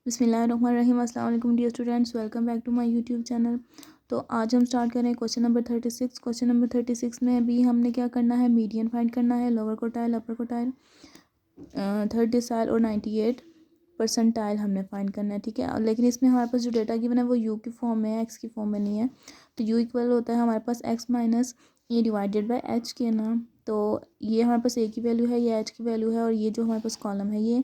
बिस्मिल्लाहिर्रहमानिर्रहीम। अस्सलाम वालेकुम dear students, welcome back to my YouTube channel. तो आज हम स्टार्ट करें क्वेश्चन नंबर 36। क्वेश्चन नंबर 36 में अभी हमने क्या करना है, मीडियन फाइंड करना है, लोअर कोटाइल, अपर कोटाइल, थर्ड डिसाइल और 98 परसेंटाइल हमने फाइंड करना है। ठीक है, लेकिन इसमें हमारे पास जो डेटा गिवन है वो यू की फॉर्म में है, एक्स की फॉर्म में नहीं है। तो यू इक्वल होता है हमारे पास X minus A divided by H के ना। तो ये हमारे पास ए की वैल्यू है, ये एच की वैल्यू है, और ये जो हमारे पास कॉलम है ये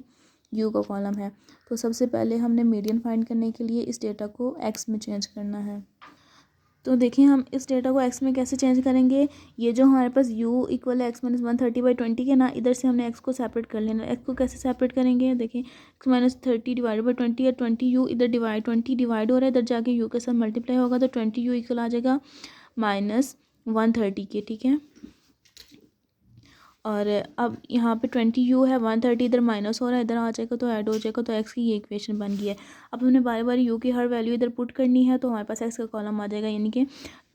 यू का कॉलम है। तो सबसे पहले हमने मीडियन फाइंड करने के लिए इस डेटा को एक्स में चेंज करना है। तो देखिए हम इस डेटा को एक्स में कैसे चेंज करेंगे। ये जो हमारे पास u इक्वल एक्स माइनस 130/20 के ना, इधर से हमने x को सेपरेट कर लेना। x को कैसे सेपरेट करेंगे, देखिए x माइनस 30 डिवाइड बाई 20 है, 20u इधर डिवाइड 20 डिवाइड हो रहा है, इधर जाके u के साथ मल्टीप्लाई होगा तो 20u इक्वल आ जाएगा -130 के। ठीक है, और अब यहाँ पे 20u है, 130 इधर माइनस हो रहा है, इधर आ जाएगा तो ऐड हो जाएगा। तो x की ये इक्वेशन बन गई है। अब हमने बारी बारी u की हर वैल्यू इधर पुट करनी है, तो हमारे पास x का कॉलम आ जाएगा, यानी कि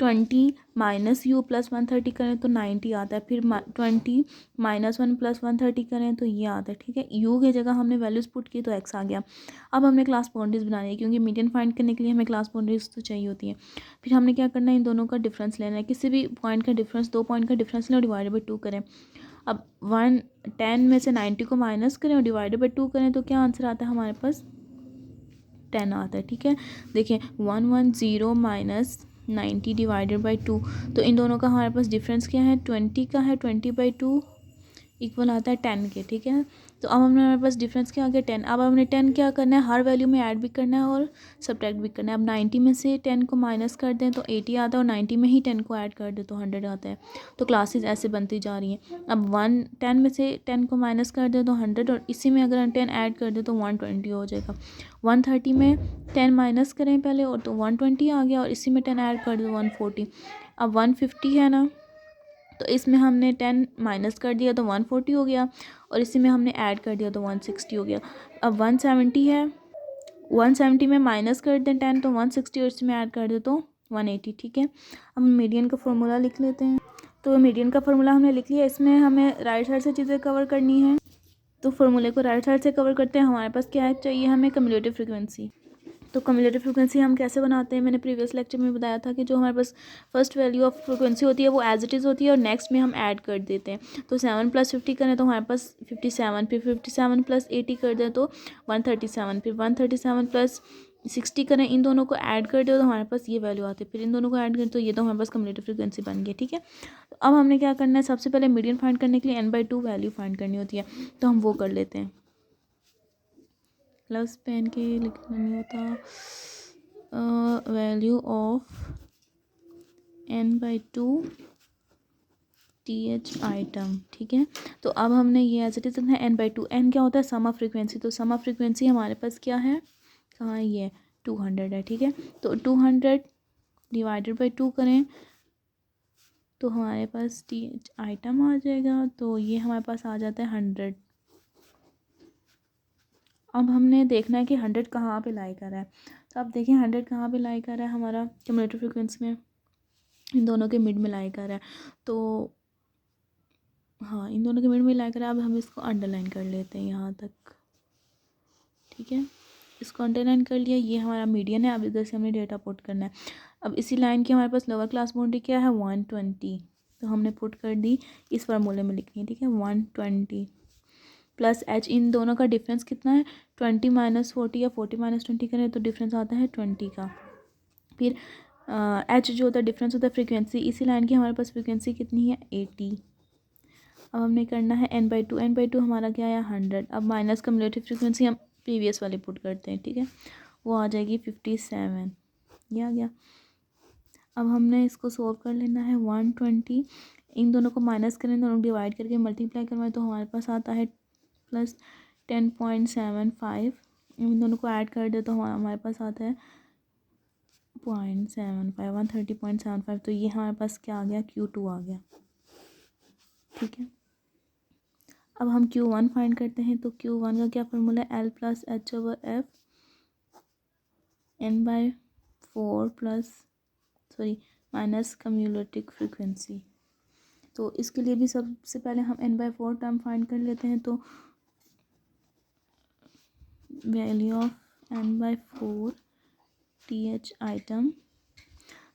20 माइनस यू प्लस 130 करें तो 90 आता है, फिर 20 माइनस 1 प्लस 130 करें तो ये आता है। ठीक है, u की जगह हमने वैल्यूज़ पुट की तो x आ गया। अब हमने क्लास बाउंड्रीज बनानी है, क्योंकि मीडियन फाइंड करने के लिए हमें क्लास बाउंड्रीज तो चाहिए होती है। फिर हमने क्या करना है, इन दोनों का डिफरेंस लेना है। किसी भी पॉइंट का डिफरेंस, 2 पॉइंट का डिफरेंस लें और डिवाइडेड बाई 2 करें। अब 110 में से 90 को माइनस करें और डिवाइडेड बाई 2 करें तो क्या आंसर आता है हमारे पास, 10 आता है। ठीक है, देखिए 110 माइनस 90 डिवाइडेड बाई 2, तो इन दोनों का हमारे पास डिफरेंस क्या है, 20 का है। 20/2 इक्वल आता है 10 के। ठीक है, तो अब हमने हमारे पास डिफरेंस क्या आ गया, 10। अब हमने 10 क्या करना है, हर वैल्यू में ऐड भी करना है और सब्ट्रैक्ट भी करना है। अब 90 में से 10 को माइनस कर दें तो 80 आता है, और 90 में ही 10 को ऐड कर दें तो 100 आता है। तो क्लासेस ऐसे बनती जा रही हैं। अब 10 में से 10 को माइनस कर दें तो 100, और इसी में अगर हम 10 ऐड कर दें तो 120 हो जाएगा। 130 में 10 माइनस करें पहले और तो 120 आ गया, और इसी में 10 ऐड कर दो 140। अब 150 है ना, तो इसमें हमने 10 माइनस कर दिया तो 140 हो गया, और इसी में हमने ऐड कर दिया तो 160 हो गया। अब 170 है, 170 में माइनस कर दें 10 तो 160, और इसमें ऐड कर दे तो 180। ठीक है, अब मीडियन का फॉर्मूला लिख लेते हैं। तो मीडियन का फॉर्मूला हमने लिख लिया। इसमें हमें राइट साइड से चीज़ें कवर करनी है, तो फॉर्मूले को राइट साइड से कवर करते हैं। हमारे पास क्या है, चाहिए हमें कम्युलेटिव फ्रीक्वेंसी। तो कम्युलेटिव फ्रीक्वेंसी हम कैसे बनाते हैं, मैंने प्रीवियस लेक्चर में बताया था कि जो हमारे पास फर्स्ट वैल्यू ऑफ फ्रीक्वेंसी होती है वो एज इट इज़ होती है, और नेक्स्ट में हम ऐड कर देते हैं। तो 7 + 50 करें तो हमारे पास 57, फिर 57 + 80 कर दें तो 137, फिर 137 + 60 करें, इन दोनों को ऐड कर दो तो हमारे पास ये वैल्यू आती है, फिर इन दोनों को ऐड करें तो ये तो हमारे पास कम्युलेटिव फ्रीक्वेंसी बन गई। ठीक है, तो अब हमने क्या करना है, सबसे पहले मीडियन फाइंड करने के लिए n/2 वैल्यू फाइंड करनी होती है, तो हम वो कर लेते हैं। ग्लव्स पहन के लिखना नहीं होता। Value of n/2 th item. ठीक है, तो अब हमने ये एज इट इज है n/2। n क्या होता है, सम ऑफ फ्रीक्वेंसी। तो सम ऑफ फ्रीक्वेंसी हमारे पास क्या है, कहाँ है ये, 200 है। ठीक है, तो 200 डिवाइडेड बाई 2 करें तो हमारे पास th आइटम आ जाएगा, तो ये हमारे पास आ जाता है 100। अब हमने देखना है कि 100 कहाँ पे लाई कर रहा है। तो अब देखिए 100 कहाँ पे लाई कर रहा है, हमारा कम्युलेटिव फ्रीक्वेंसी में इन दोनों के मिड में लाई कर रहा है। तो हाँ, इन दोनों के मिड में लाई कर रहा है। अब हम इसको अंडरलाइन कर लेते हैं यहाँ तक। ठीक है, इसको अंडरलाइन कर लिया, ये हमारा मीडियन है। अब इधर से हमने डेटा पुट करना है। अब इसी लाइन की हमारे पास लोअर क्लास बाउंड्री क्या है, 120, तो हमने पुट कर दी, इस फार्मूले में लिखनी है। ठीक है, 120 प्लस एच, इन दोनों का डिफरेंस कितना है, 20 माइनस 40 या 40 माइनस 20 करें तो डिफरेंस आता है 20 का। फिर एच जो होता है डिफरेंस होता है फ्रीक्वेंसी। इसी लाइन की हमारे पास फ्रीक्वेंसी कितनी है, 80। अब हमने करना है n/2, n/2 हमारा क्या है, 100। अब माइनस कम्युलेटिव फ्रीक्वेंसी हम प्रीवियस वाली पुट करते हैं। ठीक है, वो आ जाएगी 57, ये आ गया। अब हमने इसको सोल्व कर लेना है। 120 इन दोनों को माइनस करें, दोनों डिवाइड करके मल्टीप्लाई करवाएं तो हमारे पास आता है प्लस 10.75। इन दोनों को ऐड कर दे तो हमारे पास आता है 0.75, 130.75। तो ये हमारे पास क्या आ गया, Q2 आ गया। ठीक है, अब हम Q1 फाइंड करते हैं। तो Q1 का क्या फार्मूला है, L + H/F n/4 plus minus cumulative frequency. तो इसके लिए भी सबसे पहले हम n/4 टर्म फाइंड कर लेते हैं। तो value of n/4 th item,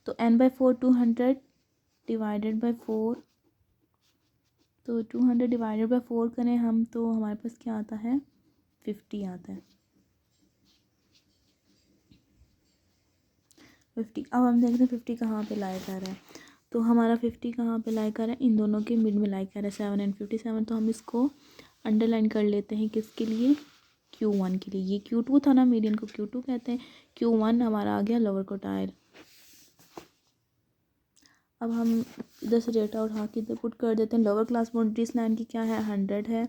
तो n/4 200 डिवाइडेड बाई 4, तो 200 डिवाइडेड बाई 4 करें हम तो हमारे पास क्या आता है 50 आता है 50। अब हम देखते हैं 50 कहाँ पे लाई कर रहा है, तो हमारा 50 कहाँ पे लाई कर रहा है, इन दोनों के मिड में लाई कर रहा है 7 एंड 57। तो हम इसको अंडरलाइन कर लेते हैं किसके लिए, Q1 के लिए। ये Q2 था ना, मीडियन को Q2 कहते हैं, Q1 हमारा आ गया लोअर क्वार्टाइल। अब हम इधर से डेटा उठा के इधर पुट कर देते हैं। लोअर क्लास बाउंड्री इस लाइन की क्या है 100 है,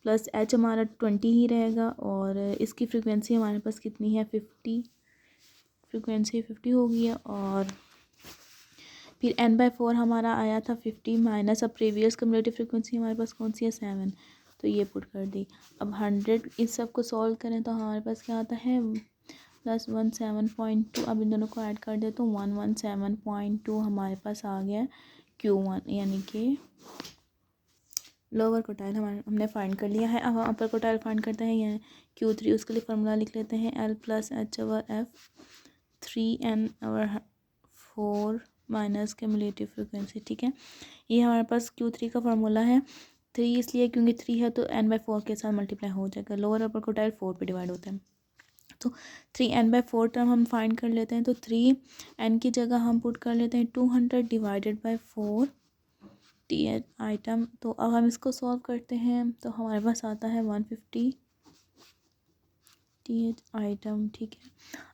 प्लस h हमारा 20 ही रहेगा, और इसकी फ्रीक्वेंसी हमारे पास कितनी है 50, फ्रीक्वेंसी 50 होगी। और फिर n/4 हमारा आया था 50 माइनस, अब प्रीवियस कम्युलेटिव फ्रीक्वेंसी हमारे पास कौन सी है 7, तो ये पुट कर दी। अब 100 इस सब को सॉल्व करें तो हमारे पास क्या आता है प्लस 117.2। अब इन दोनों को ऐड कर दे तो 117.2 हमारे पास आ गया Q1, यानी कि लोअर क्वार्टाइल हमने फाइंड कर लिया है। अब हम अपर क्वार्टाइल फाइंड करते हैं, यानी Q3, उसके लिए फार्मूला लिख लेते हैं L + H/F 3n/4 minus cumulative frequency. ठीक है, ये हमारे पास Q3 का फार्मूला है। 3 इसलिए क्योंकि 3 है तो n/4 के साथ मल्टीप्लाई हो जाएगा। लोअर अपर क्वार्टाइल 4 पे डिवाइड होता है, तो 3n/4 टर्म हम फाइंड कर लेते हैं। तो 3n की जगह हम पुट कर लेते हैं 200 डिवाइडेड बाई 4 th आइटम। तो अब हम इसको सॉल्व करते हैं तो हमारे पास आता है 150 th आइटम। ठीक है,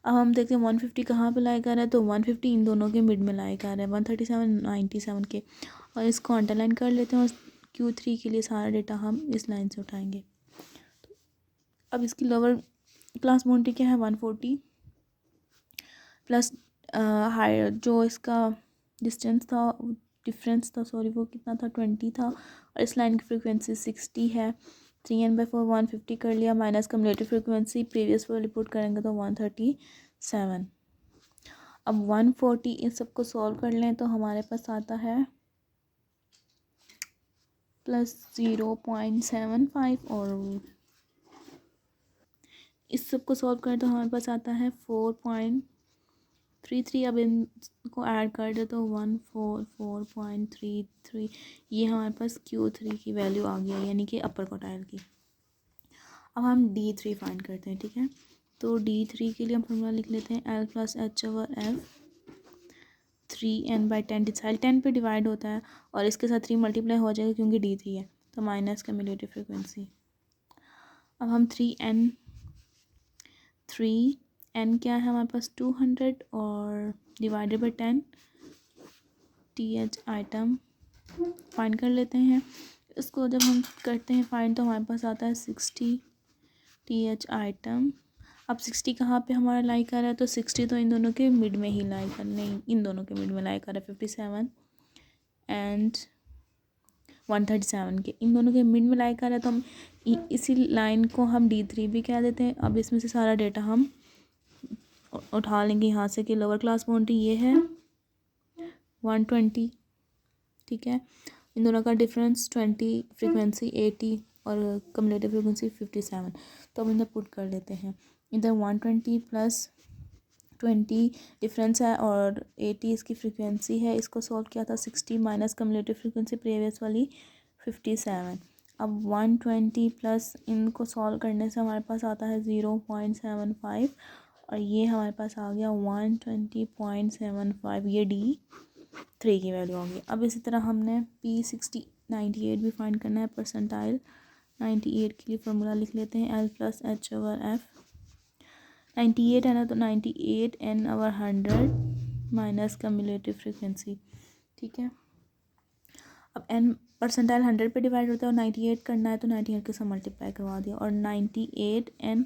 अब हम देखते हैं 150 कहाँ पे लाई कर रहा है, तो 150 इन दोनों के मिड में लाई कर रहा है 137 97 के, और इसको अंडरलाइन कर लेते हैं। और Q3 के लिए सारा डेटा हम इस लाइन से उठाएंगे। तो अब इसकी लोअर क्लास बाउंड्री क्या है 140 प्लस हायर जो इसका डिफरेंस था सॉरी वो कितना था 20 था, और इस लाइन की फ्रीक्वेंसी 60 है। 3n/4 150 कर लिया, माइनस कम्युलेटिव फ्रीक्वेंसी प्रीवियस वाली पुट करेंगे तो 137। अब 140 इन सबको सॉल्व कर लें तो हमारे पास आता है प्लस 0.75, और इस सबको सॉल्व करें तो हमारे पास आता है 4.33। अब इनको ऐड कर दे तो 144.33, ये हमारे पास Q3 की वैल्यू आ गई है, यानी कि अपर क्वार्टाइल की। अब हम D3 फाइंड करते हैं। ठीक है, तो D3 के लिए हम फॉर्मूला लिख लेते हैं L + H/F 3n/10। डिसाइल 10 पे डिवाइड होता है और इसके साथ 3 मल्टीप्लाई हो जाएगा क्योंकि D3 है, तो माइनस कम्युलेटिव फ्रिक्वेंसी। अब हम 3n क्या है हमारे पास 200 और divided by 10 th item find कर लेते हैं। इसको जब हम करते हैं फाइंड तो हमारे पास आता है 60 th आइटम। अब 60 कहाँ पे हमारा लाई कर रहा है, तो 60 तो इन दोनों के मिड में ही लाई कर, नहीं इन दोनों के मिड में लाई कर रहा है 57 एंड 137 के, इन दोनों के मिड में लाई कर रहा है। तो हम इसी लाइन को हम D3 भी कह देते हैं। अब इसमें से सारा डेटा हम उठा लेंगे यहाँ से कि लोअर क्लास बाउंड्री ये है 120। ठीक है, इन दोनों का डिफरेंस 20, फ्रीक्वेंसी 80 और कम्युलेटिव फ्रीक्वेंसी 57। तो हम इधर पुट कर लेते हैं, इधर 120 प्लस 20 डिफरेंस है और 80 इसकी फ्रीक्वेंसी है। इसको सॉल्व किया था 60 माइनस कम्युलेटिव फ्रीक्वेंसी प्रीवियस वाली 57। अब 120 प्लस इनको सॉल्व करने से हमारे पास आता है 0.75, और ये हमारे पास आ गया 120.75, ये D3 की वैल्यू होगी। अब इसी तरह हमने P60 98 भी फाइंड करना है। परसेंटाइल 98 के लिए फार्मूला लिख लेते हैं L + H/F 98 है ना, तो 98 n/100 माइनस कम्युलेटिव फ्रिक्वेंसी। ठीक है, अब n परसेंटाइल 100 पे डिवाइड होता है और 98 करना है तो 98 के साथ मल्टीप्लाई करवा दिया, और 98 n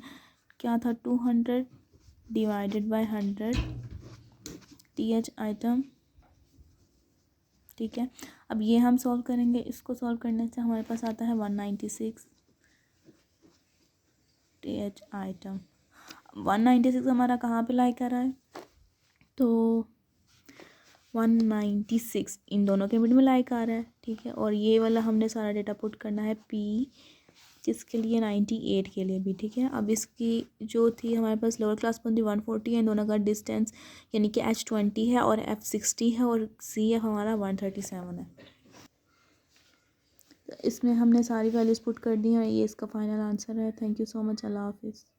क्या था 200 डिवाइडेड बाई 100 th आइटम। ठीक है, अब ये हम सॉल्व करेंगे, इसको सॉल्व करने से हमारे पास आता है 196 th आइटम। 196 हमारा कहाँ पे लाई कर रहा है, तो 196 इन दोनों के मिड में लाई कर रहा है। ठीक है, और ये वाला हमने सारा डेटा पुट करना है P किसके लिए 98 के लिए भी, ठीक है। अब इसकी जो थी हमारे पास लोअर क्लास बंदी 140 है, दोनों का डिस्टेंस यानी कि H20 है और F60 है और CF हमारा 137 है। तो इसमें हमने सारी वैल्यूज़ पुट कर दी हैं, ये इसका फाइनल आंसर है। थैंक यू सो मच, अल्लाह हाफिज़।